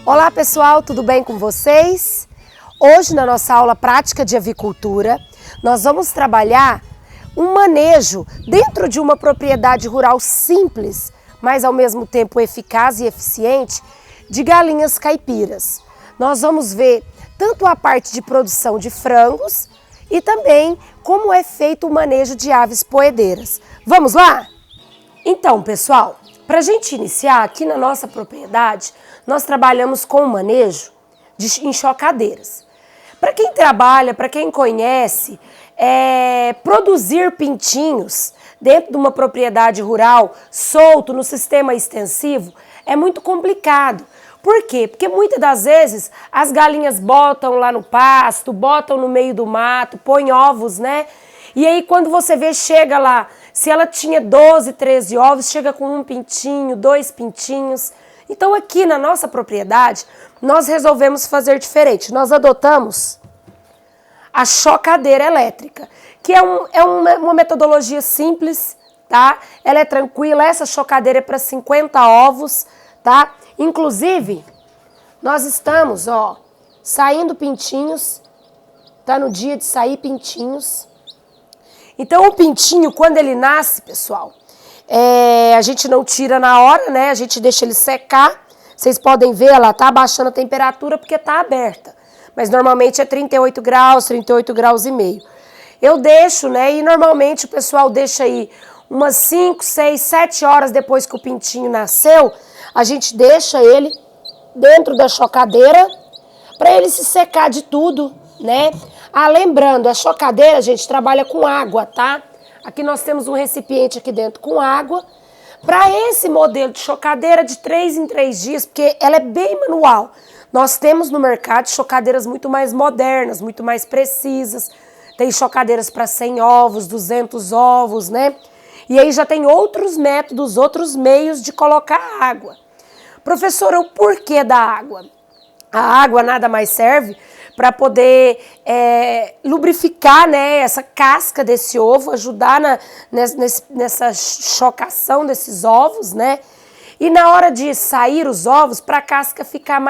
Olá pessoal, tudo bem com vocês? Hoje na nossa aula prática de avicultura, nós vamos trabalhar um manejo dentro de uma propriedade rural simples, mas ao mesmo tempo eficaz e eficiente, de galinhas caipiras. Nós vamos ver tanto a parte de produção de frangos e também como é feito o manejo de aves poedeiras. Vamos lá? Então pessoal, para a gente iniciar aqui na nossa propriedade, nós trabalhamos com o manejo de enxocadeiras. Para quem trabalha, para quem conhece, produzir pintinhos dentro de uma propriedade rural, solto no sistema extensivo, é muito complicado. Por quê? Porque muitas das vezes as galinhas botam lá no pasto, botam no meio do mato, põem ovos, né? E aí quando você vê, chega lá, se ela tinha 12, 13 ovos, chega com um pintinho, 2 pintinhos. Então aqui na nossa propriedade, nós resolvemos fazer diferente. Nós adotamos a chocadeira elétrica, que é uma metodologia simples, tá? Ela é tranquila, essa chocadeira é para 50 ovos, tá? Inclusive, nós estamos, ó, saindo pintinhos, tá no dia de sair pintinhos. Então o pintinho, quando ele nasce, pessoal, a gente não tira na hora, né? A gente deixa ele secar. Vocês podem ver, ela tá abaixando a temperatura porque tá aberta. Mas normalmente é 38 graus e meio. Eu deixo, né? E normalmente o pessoal deixa aí umas 5, 6, 7 horas depois que o pintinho nasceu. A gente deixa ele dentro da chocadeira para ele se secar de tudo, né? Ah, lembrando, a chocadeira, a gente trabalha com água, tá? Aqui nós temos um recipiente aqui dentro com água. Para esse modelo de chocadeira, de 3 em 3 dias, porque ela é bem manual. Nós temos no mercado chocadeiras muito mais modernas, muito mais precisas. Tem chocadeiras para 100 ovos, 200 ovos, né? E aí já tem outros métodos, outros meios de colocar água. Professora, o porquê da água? A água nada mais serve para poder lubrificar, né, essa casca desse ovo, ajudar nessa chocação desses ovos, né? E na hora de sair os ovos, para a casca ficar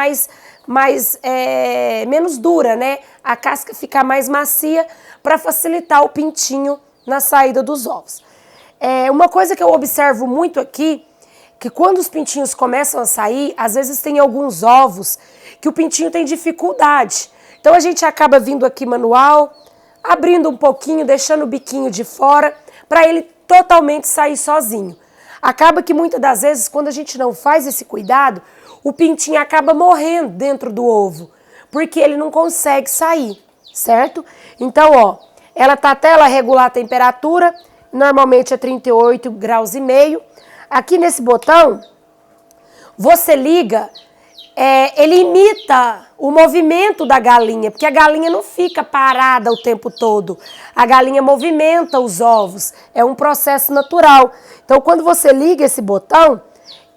menos dura, né? A casca ficar mais macia para facilitar o pintinho na saída dos ovos. Uma coisa que eu observo muito aqui, que quando os pintinhos começam a sair, às vezes tem alguns ovos que o pintinho tem dificuldade. Então a gente acaba vindo aqui manual, abrindo um pouquinho, deixando o biquinho de fora, para ele totalmente sair sozinho. Acaba que muitas das vezes, quando a gente não faz esse cuidado, o pintinho acaba morrendo dentro do ovo, porque ele não consegue sair, certo? Então, ó, ela tá até ela regular a temperatura, normalmente é 38 graus e meio. Aqui nesse botão, você liga, ele imita o movimento da galinha, porque a galinha não fica parada o tempo todo. A galinha movimenta os ovos, é um processo natural. Então, quando você liga esse botão,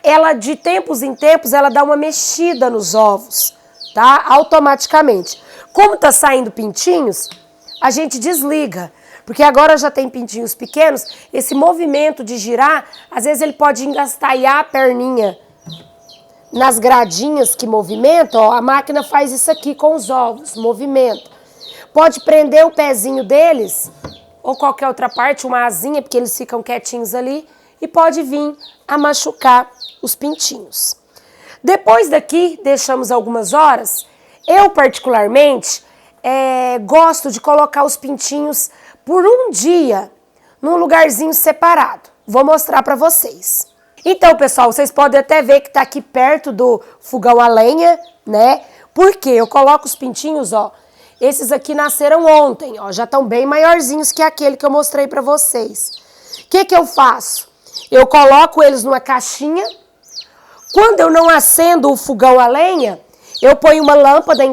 ela de tempos em tempos, ela dá uma mexida nos ovos, tá? Automaticamente. Como tá saindo pintinhos, a gente desliga. Porque agora já tem pintinhos pequenos, esse movimento de girar, às vezes ele pode engastalhar a perninha nas gradinhas que movimentam, ó, a máquina faz isso aqui com os ovos, movimenta. Pode prender o pezinho deles, ou qualquer outra parte, uma asinha, porque eles ficam quietinhos ali, e pode vir a machucar os pintinhos. Depois daqui, deixamos algumas horas, eu particularmente gosto de colocar os pintinhos por um dia num lugarzinho separado. Vou mostrar para vocês. Então, pessoal, vocês podem até ver que tá aqui perto do fogão a lenha, né? Porque eu coloco os pintinhos, ó, esses aqui nasceram ontem, ó, já estão bem maiorzinhos que aquele que eu mostrei para vocês. O que eu faço? Eu coloco eles numa caixinha. Quando eu não acendo o fogão a lenha, eu ponho uma lâmpada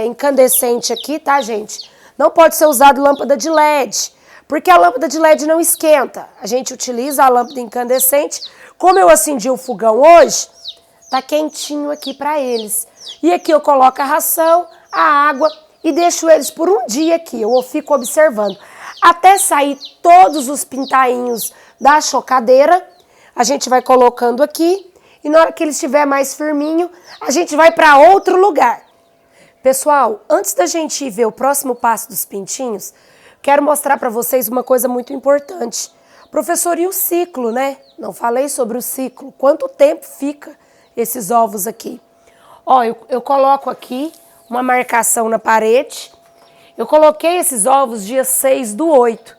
incandescente aqui, tá, gente? Não pode ser usado lâmpada de LED, porque a lâmpada de LED não esquenta. A gente utiliza a lâmpada incandescente. Como eu acendi o fogão hoje, tá quentinho aqui para eles. E aqui eu coloco a ração, a água e deixo eles por um dia aqui. Eu fico observando. Até sair todos os pintainhos da chocadeira, a gente vai colocando aqui e na hora que ele estiver mais firminho, a gente vai para outro lugar. Pessoal, antes da gente ver o próximo passo dos pintinhos, quero mostrar para vocês uma coisa muito importante. Professor, e o ciclo, né? Não falei sobre o ciclo. Quanto tempo fica esses ovos aqui? Ó, eu coloco aqui uma marcação na parede. Eu coloquei esses ovos dia 6/8.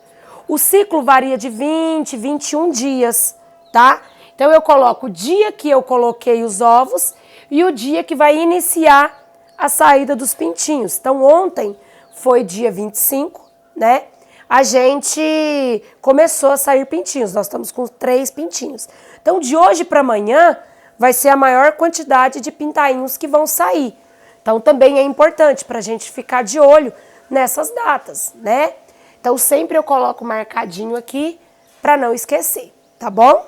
O ciclo varia de 20, 21 dias, tá? Então eu coloco o dia que eu coloquei os ovos e o dia que vai iniciar a saída dos pintinhos. Então ontem foi dia 25, né? A gente começou a sair pintinhos. Nós estamos com 3 pintinhos. Então de hoje para amanhã vai ser a maior quantidade de pintainhos que vão sair. Então também é importante para a gente ficar de olho nessas datas, né? Então sempre eu coloco marcadinho aqui para não esquecer, tá bom?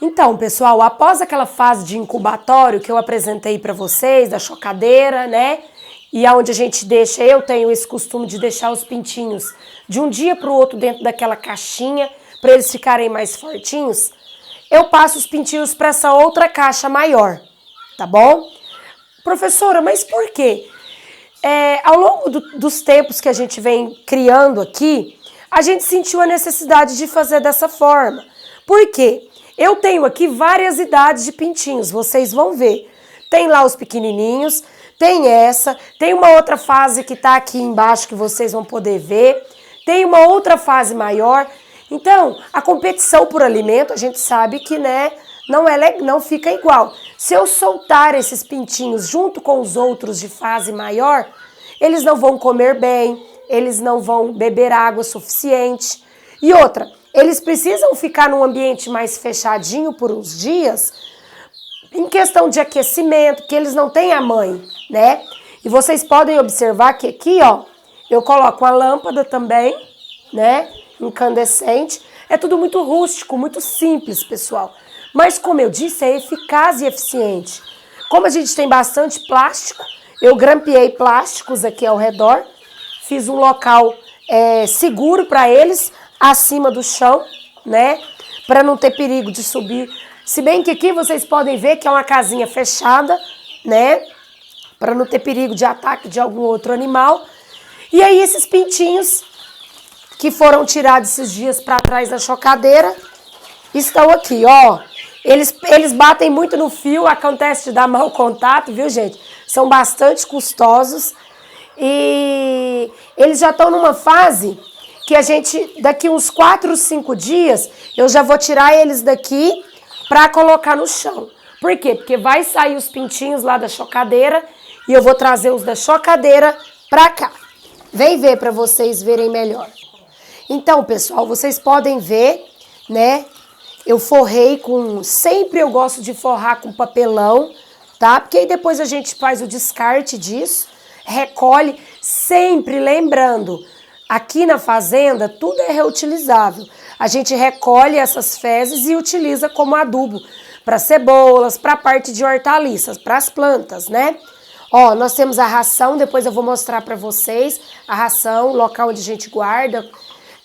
Então, pessoal, após aquela fase de incubatório que eu apresentei para vocês, da chocadeira, né? E aonde a gente deixa, eu tenho esse costume de deixar os pintinhos de um dia para o outro dentro daquela caixinha para eles ficarem mais fortinhos. Eu passo os pintinhos para essa outra caixa maior, tá bom? Professora, mas por quê? Ao longo dos tempos que a gente vem criando aqui, a gente sentiu a necessidade de fazer dessa forma. Por quê? Eu tenho aqui várias idades de pintinhos, vocês vão ver. Tem lá os pequenininhos, tem essa, tem uma outra fase que está aqui embaixo que vocês vão poder ver, tem uma outra fase maior. Então, a competição por alimento, a gente sabe que, né, não fica igual. Se eu soltar esses pintinhos junto com os outros de fase maior, eles não vão comer bem, eles não vão beber água suficiente. E outra, eles precisam ficar num ambiente mais fechadinho por uns dias, em questão de aquecimento, porque eles não têm a mãe, né? E vocês podem observar que aqui, ó, eu coloco a lâmpada também, né, incandescente. É tudo muito rústico, muito simples, pessoal. Mas, como eu disse, é eficaz e eficiente. Como a gente tem bastante plástico, eu grampeei plásticos aqui ao redor, fiz um local seguro para eles, acima do chão, né? Para não ter perigo de subir. Se bem que aqui vocês podem ver que é uma casinha fechada, né? Para não ter perigo de ataque de algum outro animal. E aí esses pintinhos que foram tirados esses dias para trás da chocadeira estão aqui, ó. Eles batem muito no fio, acontece de dar mau contato, viu, gente? São bastante custosos e eles já estão numa fase que a gente, daqui uns 4, 5 dias, eu já vou tirar eles daqui para colocar no chão. Por quê? Porque vai sair os pintinhos lá da chocadeira e eu vou trazer os da chocadeira para cá. Vem ver para vocês verem melhor. Então, pessoal, vocês podem ver, né? Eu forrei com... Sempre eu gosto de forrar com papelão, tá? Porque aí depois a gente faz o descarte disso, recolhe, sempre lembrando, aqui na fazenda tudo é reutilizável. A gente recolhe essas fezes e utiliza como adubo para cebolas, para a parte de hortaliças, para as plantas, né? Ó, nós temos a ração, depois eu vou mostrar para vocês a ração, o local onde a gente guarda.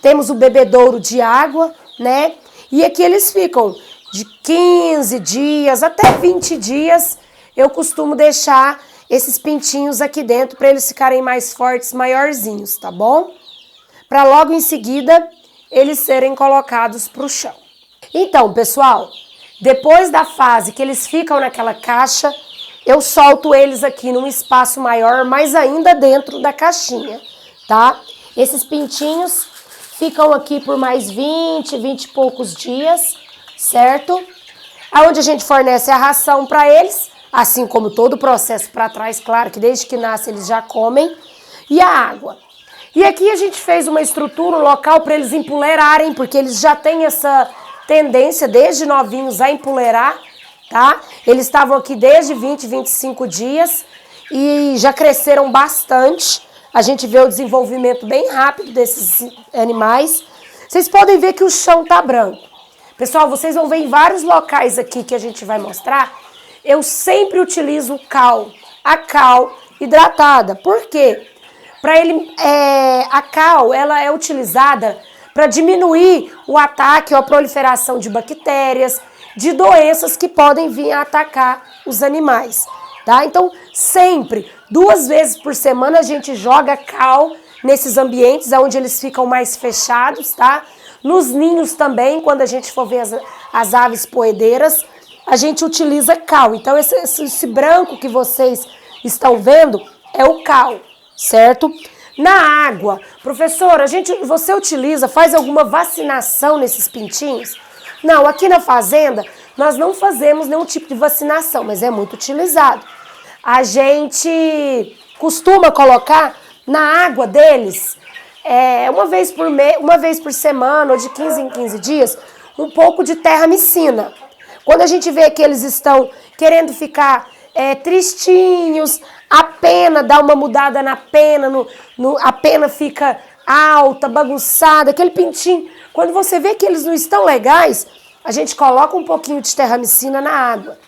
Temos o bebedouro de água, né? E aqui eles ficam de 15 dias até 20 dias. Eu costumo deixar esses pintinhos aqui dentro para eles ficarem mais fortes, maiorzinhos, tá bom? Para logo em seguida eles serem colocados para o chão. Então, pessoal, depois da fase que eles ficam naquela caixa, eu solto eles aqui num espaço maior, mas ainda dentro da caixinha, tá? Esses pintinhos ficam aqui por mais 20 e poucos dias, certo? Aonde a gente fornece a ração para eles, assim como todo o processo para trás, claro que desde que nasce eles já comem, e a água. E aqui a gente fez uma estrutura, um local para eles empoleirarem, porque eles já têm essa tendência desde novinhos a empoleirar, tá? Eles estavam aqui desde 20, 25 dias e já cresceram bastante. A gente vê o desenvolvimento bem rápido desses animais. Vocês podem ver que o chão tá branco. Pessoal, vocês vão ver em vários locais aqui que a gente vai mostrar. Eu sempre utilizo a cal hidratada. Por quê? A cal, ela é utilizada para diminuir o ataque ou a proliferação de bactérias. de doenças que podem vir a atacar os animais, tá? Então, sempre, 2 vezes por semana, a gente joga cal nesses ambientes onde eles ficam mais fechados, tá? Nos ninhos também, quando a gente for ver as aves poedeiras, a gente utiliza cal. Então, esse branco que vocês estão vendo é o cal, certo? Na água, professora, você faz alguma vacinação nesses pintinhos? Não, aqui na fazenda nós não fazemos nenhum tipo de vacinação, mas é muito utilizado. A gente costuma colocar na água deles, uma vez por semana ou de 15 em 15 dias, um pouco de terramicina. Quando a gente vê que eles estão querendo ficar tristinhos, a pena dá uma mudada na pena, a pena fica alta, bagunçada, aquele pintinho. Quando você vê que eles não estão legais, a gente coloca um pouquinho de terramicina na água.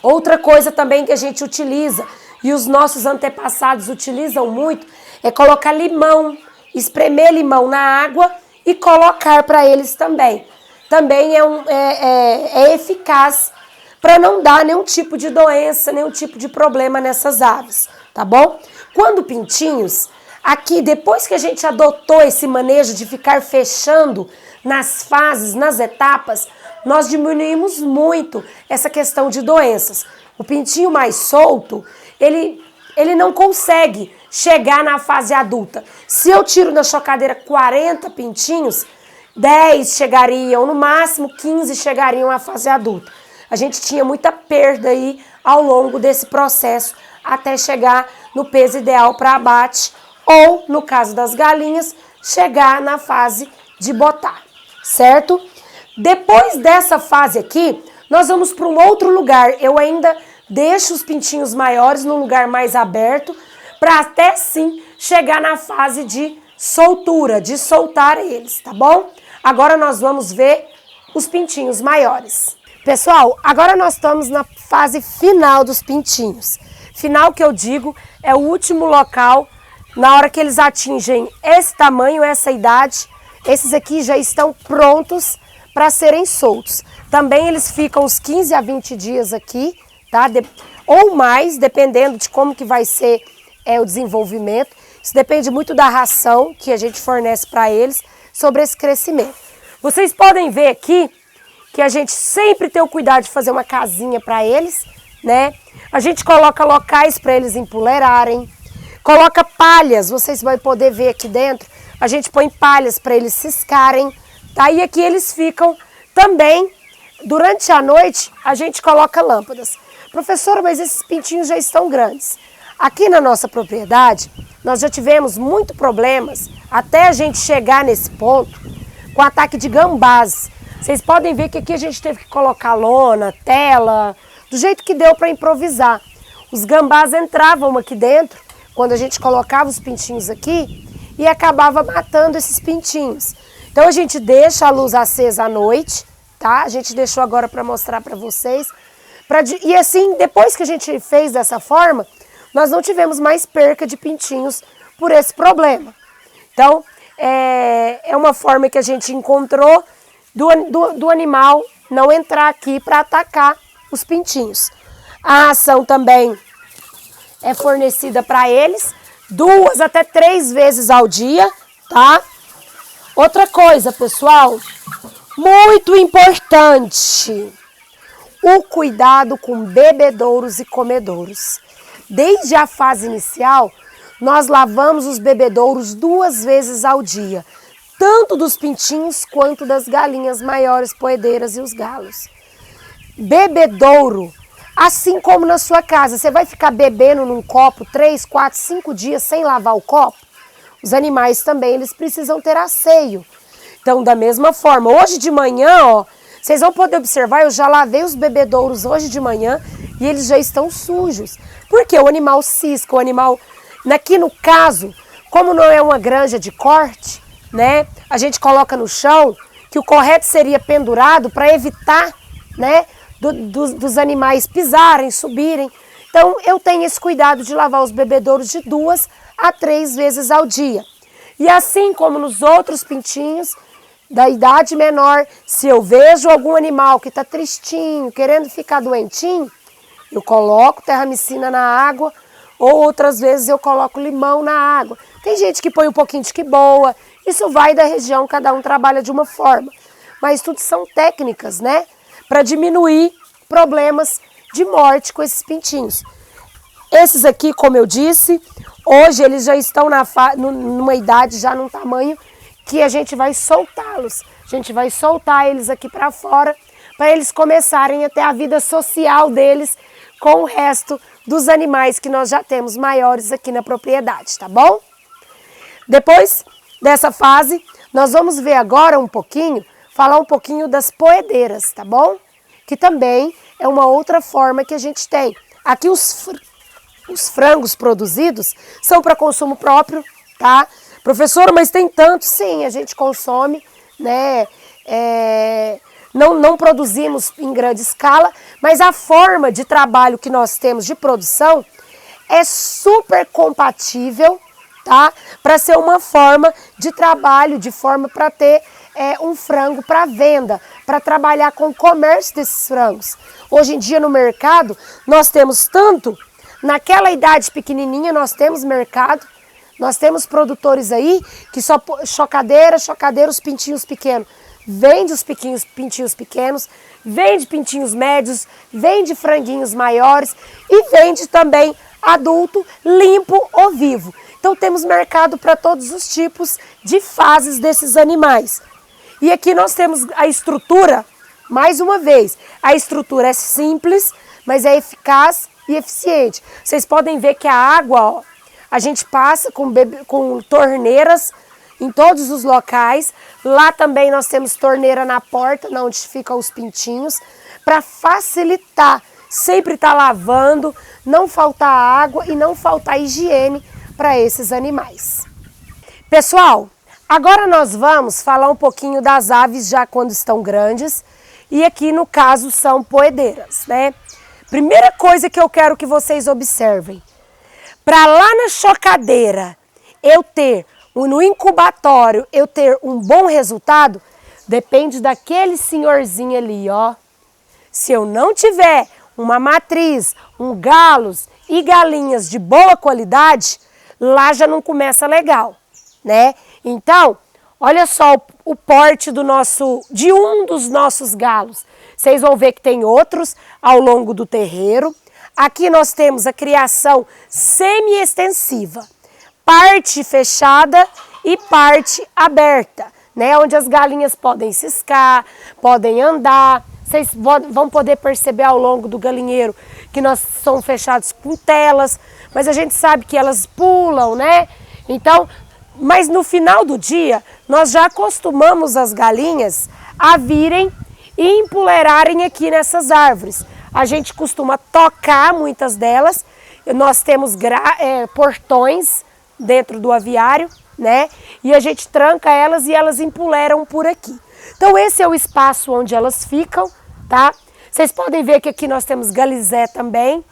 Outra coisa também que a gente utiliza, e os nossos antepassados utilizam muito, é colocar limão, espremer limão na água e colocar para eles também. Também é eficaz para não dar nenhum tipo de doença, nenhum tipo de problema nessas aves, tá bom? Quando pintinhos, aqui depois que a gente adotou esse manejo de ficar fechando nas fases, nas etapas, nós diminuímos muito essa questão de doenças. O pintinho mais solto, ele não consegue chegar na fase adulta. Se eu tiro na chocadeira 40 pintinhos, 10 chegariam, no máximo 15 chegariam à fase adulta. A gente tinha muita perda aí ao longo desse processo até chegar no peso ideal para abate ou, no caso das galinhas, chegar na fase de botar, certo? Depois dessa fase aqui, nós vamos para um outro lugar. Eu ainda deixo os pintinhos maiores num lugar mais aberto para até sim chegar na fase de soltura, de soltar eles, tá bom? Agora nós vamos ver os pintinhos maiores. Pessoal, agora nós estamos na fase final dos pintinhos. Final que eu digo é o último local, na hora que eles atingem esse tamanho, essa idade, esses aqui já estão prontos para serem soltos. Também eles ficam uns 15 a 20 dias aqui, tá? Ou mais, dependendo de como que vai ser o desenvolvimento. Isso depende muito da ração que a gente fornece para eles sobre esse crescimento. Vocês podem ver aqui que a gente sempre tem o cuidado de fazer uma casinha para eles, né? A gente coloca locais para eles empoleirarem, coloca palhas, vocês vão poder ver aqui dentro, a gente põe palhas para eles ciscarem, tá? E aqui eles ficam também, durante a noite, a gente coloca lâmpadas. Professora, mas esses pintinhos já estão grandes. Aqui na nossa propriedade, nós já tivemos muitos problemas, até a gente chegar nesse ponto, com ataque de gambás. Vocês podem ver que aqui a gente teve que colocar lona, tela, do jeito que deu para improvisar. Os gambás entravam aqui dentro, quando a gente colocava os pintinhos aqui, e acabava matando esses pintinhos. Então a gente deixa a luz acesa à noite, tá? A gente deixou agora para mostrar para vocês. E assim, depois que a gente fez dessa forma, nós não tivemos mais perca de pintinhos por esse problema. Então, é uma forma que a gente encontrou do animal não entrar aqui para atacar os pintinhos. A ração também é fornecida para eles 2 até 3 vezes ao dia, tá? Outra coisa, pessoal, muito importante, o cuidado com bebedouros e comedouros. Desde a fase inicial, nós lavamos os bebedouros 2 vezes ao dia, tanto dos pintinhos quanto das galinhas maiores poedeiras e os galos. Bebedouro, assim como na sua casa, você vai ficar bebendo num copo 3, 4, 5 dias sem lavar o copo? Os animais também, eles precisam ter asseio. Então, da mesma forma, hoje de manhã, ó, vocês vão poder observar, eu já lavei os bebedouros hoje de manhã e eles já estão sujos. Porque o animal cisca, o animal... Aqui no caso, como não é uma granja de corte, né, a gente coloca no chão, que o correto seria pendurado para evitar, né, dos animais pisarem, subirem. Então, eu tenho esse cuidado de lavar os bebedouros de 2 a 3 vezes ao dia. E assim como nos outros pintinhos, da idade menor, se eu vejo algum animal que está tristinho, querendo ficar doentinho, eu coloco terramicina na água, ou outras vezes eu coloco limão na água. Tem gente que põe um pouquinho de quiboa, isso vai da região, cada um trabalha de uma forma. Mas tudo são técnicas, né? Para diminuir problemas de morte com esses pintinhos. Esses aqui, como eu disse, hoje eles já estão numa idade, já num tamanho que a gente vai soltá-los. A gente vai soltar eles aqui para fora, para eles começarem a ter a vida social deles com o resto dos animais que nós já temos maiores aqui na propriedade, tá bom? Depois dessa fase, nós vamos ver agora falar um pouquinho das poedeiras, tá bom? Que também é uma outra forma que a gente tem. Aqui os frangos produzidos são para consumo próprio, tá? Professora, mas tem tanto? Sim, a gente consome, né? Não produzimos em grande escala, mas a forma de trabalho que nós temos de produção é super compatível, tá? Para ser uma forma de trabalho, de forma para ter um frango para venda, para trabalhar com o comércio desses frangos. Hoje em dia no mercado, nós temos tanto, naquela idade pequenininha nós temos mercado, nós temos produtores aí que só chocadeira, os pintinhos pequenos. Vende os pintinhos pequenos, vende pintinhos médios, vende franguinhos maiores e vende também adulto, limpo ou vivo. Então temos mercado para todos os tipos de fases desses animais. E aqui nós temos a estrutura, mais uma vez, a estrutura é simples, mas é eficaz e eficiente. Vocês podem ver que a água, ó, a gente passa com torneiras em todos os locais. Lá também nós temos torneira na porta, onde ficam os pintinhos, para facilitar, sempre estar lavando, não faltar água e não faltar higiene para esses animais. Pessoal, agora nós vamos falar um pouquinho das aves já quando estão grandes, e aqui no caso são poedeiras, né? Primeira coisa que eu quero que vocês observem, para lá na chocadeira eu ter, no incubatório eu ter um bom resultado, depende daquele senhorzinho ali, ó. Se eu não tiver uma matriz, galos e galinhas de boa qualidade, lá já não começa legal, né? Então, olha só o porte de um dos nossos galos. Vocês vão ver que tem outros ao longo do terreiro. Aqui nós temos a criação semi-extensiva, parte fechada e parte aberta, né? Onde as galinhas podem ciscar, podem andar. Vocês vão poder perceber ao longo do galinheiro que nós somos fechados com telas, mas a gente sabe que elas pulam, né? Então, mas no final do dia, nós já acostumamos as galinhas a virem e empoleirarem aqui nessas árvores. A gente costuma tocar muitas delas, nós temos portões dentro do aviário, né? E a gente tranca elas e elas empoleiram por aqui. Então esse é o espaço onde elas ficam, tá? Vocês podem ver que aqui nós temos galizé também,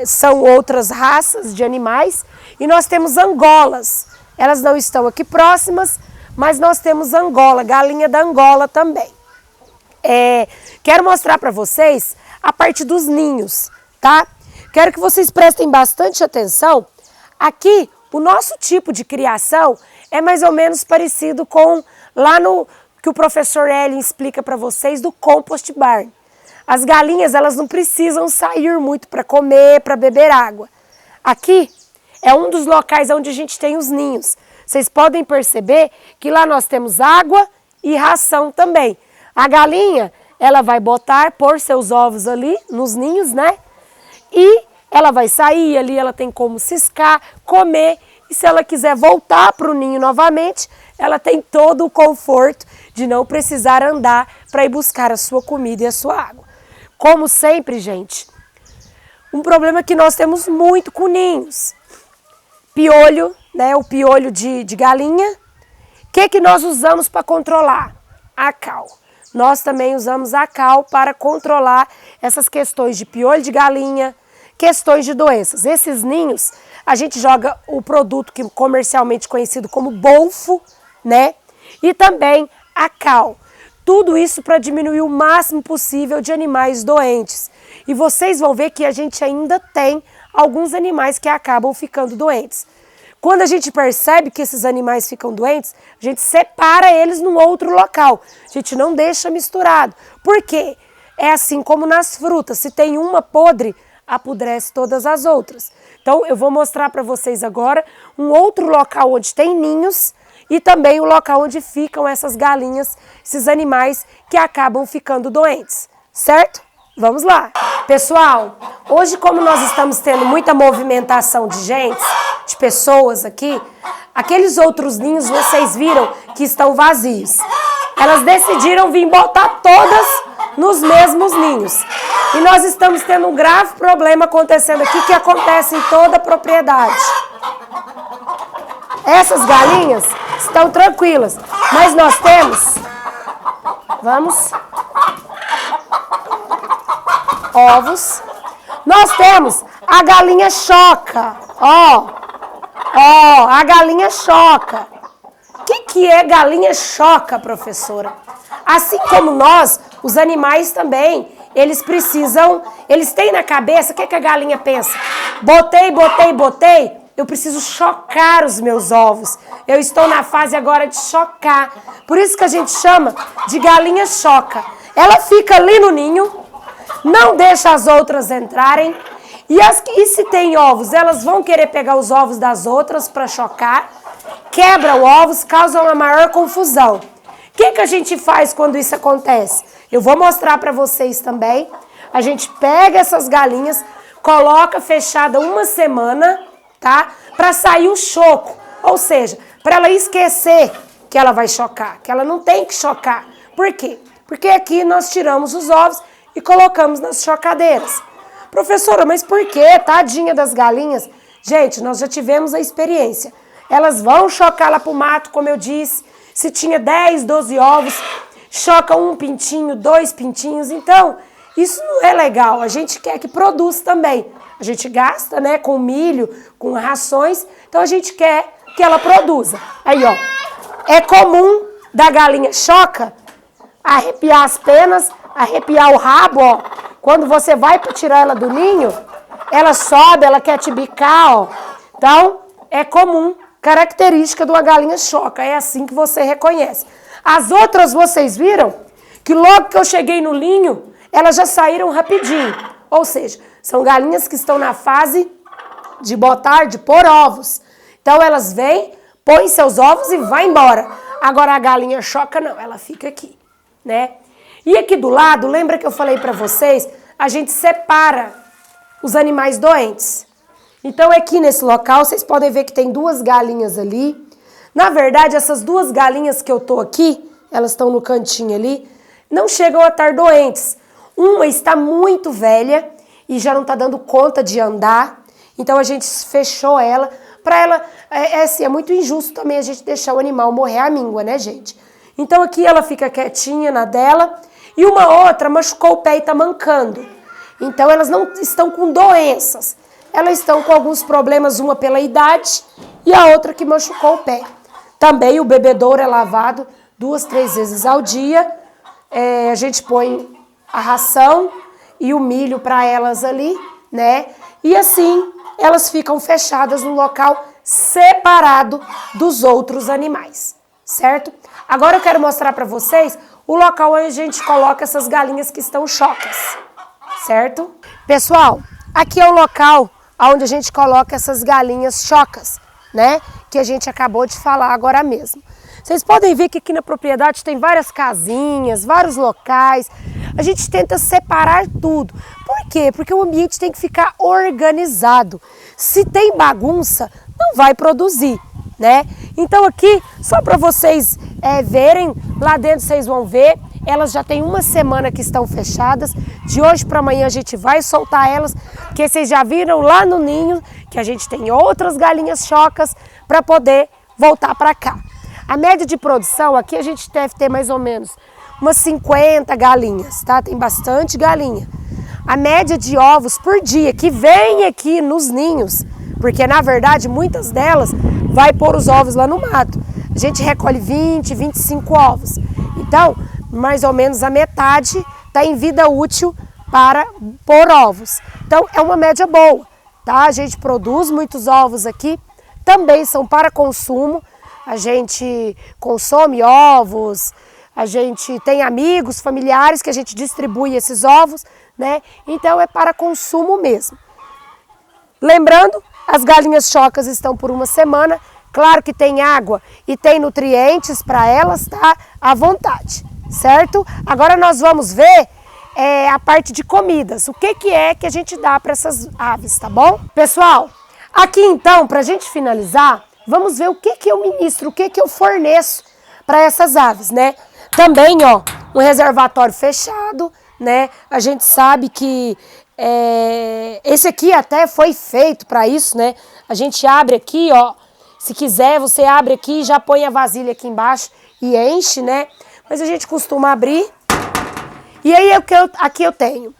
são outras raças de animais. E nós temos angolas, elas não estão aqui próximas, mas nós temos angola, galinha da Angola também. Quero mostrar para vocês a parte dos ninhos, tá? Quero que vocês prestem bastante atenção. Aqui, o nosso tipo de criação é mais ou menos parecido com lá no que o professor Hélio explica para vocês do compost barn. As galinhas, elas não precisam sair muito para comer, para beber água. Aqui é um dos locais onde a gente tem os ninhos. Vocês podem perceber que lá nós temos água e ração também. A galinha, ela vai pôr seus ovos ali nos ninhos, né? E ela vai sair ali, ela tem como ciscar, comer. E se ela quiser voltar para o ninho novamente, ela tem todo o conforto de não precisar andar para ir buscar a sua comida e a sua água. Como sempre, gente, um problema que nós temos muito com ninhos. Piolho, né? O piolho de galinha. O que nós usamos para controlar? A cal. Nós também usamos a cal para controlar essas questões de piolho de galinha, questões de doenças. Esses ninhos, a gente joga o produto que comercialmente conhecido como bolfo, né? e também a cal. Tudo isso para diminuir o máximo possível de animais doentes. E vocês vão ver que a gente ainda tem alguns animais que acabam ficando doentes. Quando a gente percebe que esses animais ficam doentes, a gente separa eles num outro local. A gente não deixa misturado. Por quê? É assim como nas frutas. Se tem uma podre, apodrece todas as outras. Então, eu vou mostrar para vocês agora um outro local onde tem ninhos e também o local onde ficam essas galinhas, esses animais que acabam ficando doentes, certo? Vamos lá. Pessoal, hoje como nós estamos tendo muita movimentação de gente, de pessoas aqui, aqueles outros ninhos vocês viram que estão vazios. Elas decidiram vir botar todas nos mesmos ninhos. E nós estamos tendo um grave problema acontecendo aqui, que acontece em toda a propriedade. Essas galinhas estão tranquilas, mas nós temos, vamos, ovos. Nós temos a galinha choca, ó, a galinha choca. O que é galinha choca, professora? Assim como nós, os animais também, eles têm na cabeça, o que a galinha pensa? Botei, eu preciso chocar os meus ovos. Eu estou na fase agora de chocar. Por isso que a gente chama de galinha choca. Ela fica ali no ninho, não deixa as outras entrarem. E se tem ovos, elas vão querer pegar os ovos das outras para chocar. Quebram ovos, causam uma maior confusão. O que a gente faz quando isso acontece? Eu vou mostrar para vocês também. A gente pega essas galinhas, coloca fechada uma semana, tá? Para sair o choco. Ou seja, para ela esquecer que ela vai chocar, que ela não tem que chocar. Por quê? Porque aqui nós tiramos os ovos e colocamos nas chocadeiras. Professora, mas por quê? Tadinha das galinhas. Gente, nós já tivemos a experiência. Elas vão chocar lá pro mato, como eu disse. Se tinha 10, 12 ovos, choca um pintinho, 2 pintinhos. Então, isso não é legal. A gente quer que produza também. A gente gasta, né, com milho, com rações. Então, a gente quer que ela produza. Aí, ó. É comum da galinha choca arrepiar as penas, arrepiar o rabo, ó. Quando você vai para tirar ela do ninho, ela sobe, ela quer te bicar, ó. Então, é comum, característica de uma galinha choca. É assim que você reconhece. As outras, vocês viram? Que logo que eu cheguei no ninho, elas já saíram rapidinho. Ou seja, são galinhas que estão na fase de botar, de pôr ovos. Então, elas vêm, põem seus ovos e vai embora. Agora, a galinha choca, não, ela fica aqui, né? E aqui do lado, lembra que eu falei para vocês? A gente separa os animais doentes. Então, aqui nesse local, vocês podem ver que tem 2 galinhas ali. Na verdade, essas 2 galinhas que eu tô aqui, elas estão no cantinho ali, não chegam a estar doentes. Uma está muito velha e já não está dando conta de andar. Então, a gente fechou ela. Para ela, é muito injusto também a gente deixar o animal morrer à míngua, né, gente? Então, aqui ela fica quietinha na dela. E uma outra machucou o pé e está mancando. Então, elas não estão com doenças. Elas estão com alguns problemas, uma pela idade e a outra que machucou o pé. Também o bebedouro é lavado 2, 3 vezes ao dia. A gente põe a ração e o milho para elas ali, né? E assim, elas ficam fechadas no local separado dos outros animais, certo? Agora eu quero mostrar para vocês o local onde a gente coloca essas galinhas que estão chocas, certo? Pessoal, aqui é o local onde a gente coloca essas galinhas chocas, né? Que a gente acabou de falar agora mesmo. Vocês podem ver que aqui na propriedade tem várias casinhas, vários locais. A gente tenta separar tudo. Por quê? Porque o ambiente tem que ficar organizado. Se tem bagunça, não vai produzir, né? Então aqui, só para vocês verem, lá dentro vocês vão ver, elas já têm uma semana que estão fechadas. De hoje para amanhã a gente vai soltar elas, porque vocês já viram lá no ninho que a gente tem outras galinhas chocas para poder voltar para cá. A média de produção aqui a gente deve ter mais ou menos umas 50 galinhas, tá? Tem bastante galinha. A média de ovos por dia que vem aqui nos ninhos, porque na verdade muitas delas vai pôr os ovos lá no mato. A a gente recolhe 20, 25 ovos. Então, mais ou menos a metade está em vida útil para pôr ovos. Então, é uma média boa, tá? A gente produz muitos ovos aqui, também são para consumo. A gente consome ovos, a gente tem amigos, familiares que a gente distribui esses ovos, né? Então, é para consumo mesmo. Lembrando, as galinhas chocas estão por uma semana. Claro que tem água e tem nutrientes para elas, tá? À vontade, certo? Agora nós vamos ver a parte de comidas. O que é que a gente dá para essas aves, tá bom? Pessoal, aqui então, para a gente finalizar, vamos ver o que eu ministro, o que eu forneço para essas aves, né? Também, ó, um reservatório fechado, né? A gente sabe que esse aqui até foi feito para isso, né? A gente abre aqui, ó. Se quiser, você abre aqui, já põe a vasilha aqui embaixo e enche, né? Mas a gente costuma abrir. E aí, aqui eu tenho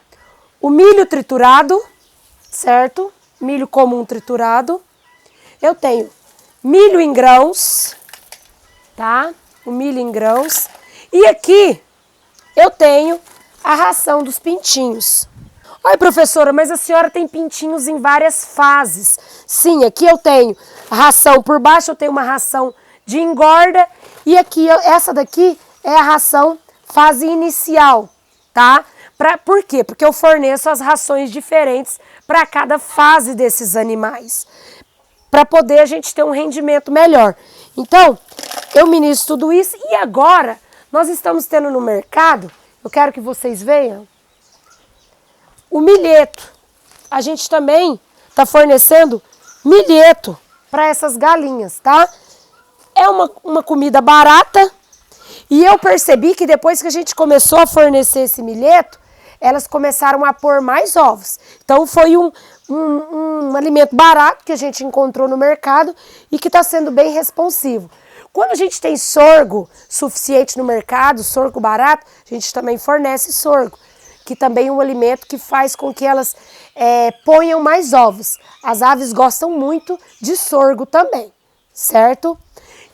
o milho triturado, certo? Milho comum triturado. Eu tenho milho em grãos, tá? O milho em grãos. E aqui eu tenho a ração dos pintinhos. Oi, professora, mas a senhora tem pintinhos em várias fases. Sim, aqui eu tenho a ração por baixo, eu tenho uma ração de engorda. E aqui, essa daqui é a ração fase inicial, tá? Por quê? Porque eu forneço as rações diferentes para cada fase desses animais, para poder a gente ter um rendimento melhor. Então, eu ministro tudo isso e agora nós estamos tendo no mercado, eu quero que vocês vejam, o milheto. A gente também está fornecendo milheto para essas galinhas, tá? É uma comida barata e eu percebi que depois que a gente começou a fornecer esse milheto, elas começaram a pôr mais ovos. Então foi um alimento barato que a gente encontrou no mercado e que está sendo bem responsivo. Quando a gente tem sorgo suficiente no mercado, sorgo barato, a gente também fornece sorgo, que também é um alimento que faz com que elas ponham mais ovos. As aves gostam muito de sorgo também, certo?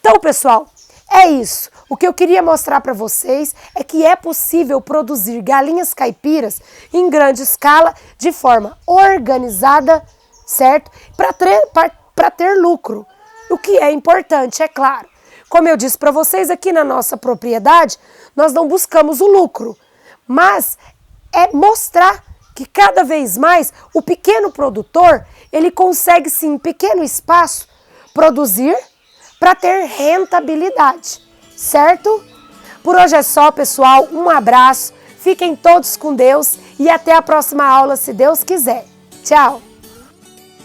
Então, pessoal, é isso. O que eu queria mostrar para vocês é que é possível produzir galinhas caipiras em grande escala, de forma organizada, certo? Para ter lucro, o que é importante, é claro. Como eu disse para vocês, aqui na nossa propriedade, nós não buscamos o lucro, mas é mostrar que cada vez mais o pequeno produtor, ele consegue sim, em pequeno espaço, produzir para ter rentabilidade, certo? Por hoje é só, pessoal. Um abraço, fiquem todos com Deus e até a próxima aula, se Deus quiser. Tchau!